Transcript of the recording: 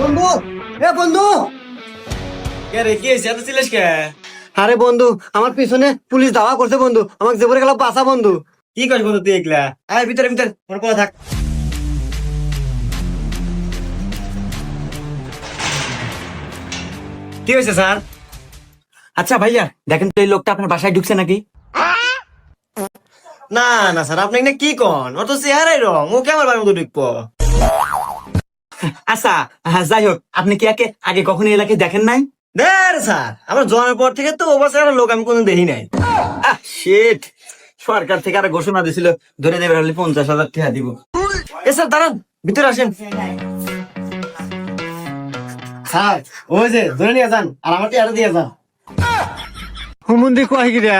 বন্ধু, এ বন্ধু, কে রে, কি হয়েছে? এত চিল্লাস কে? আরে বন্ধু, আমার পিছনে পুলিশ দাওয়া করছে বন্ধু, আমাকে জেবরে গেল বাঁচা বন্ধু। কি করিস বন্ধু তুই এগুলা? আয় ভিতরে ভিতরে, ওর কথা থাক। কি হয়েছে স্যার? আচ্ছা ভাইয়া, দেখেন তো এই লোকটা আপনার বাসায় ঢুকছে নাকি? না না স্যার, আপনি এখানে কি কন? ওর তো চেহারাই রং, ও কে আমার বাড়ির মতো ঢুকবো? আচ্ছা, যাই হোক, আপনি কি আগে কখনো এই এলাকায় দেখেন নাই? দেখ স্যার, আমার জন্মের পর থেকে তো ও বাসার একটা লোক আমি কোনোদিন দেখি নাই। শিট, সরকার থেকে আর ঘোষণা দিছিল ধরে দেবে হলে 50,000 টাকা দিব। এ স্যার দাঁড়ান, ভিতরে আসেন। স্যার, ওই যে ধরে নিয়ে যান, আর আমার টিয়াটা দিয়ে যান। হুমুন্দি কয় কি রে?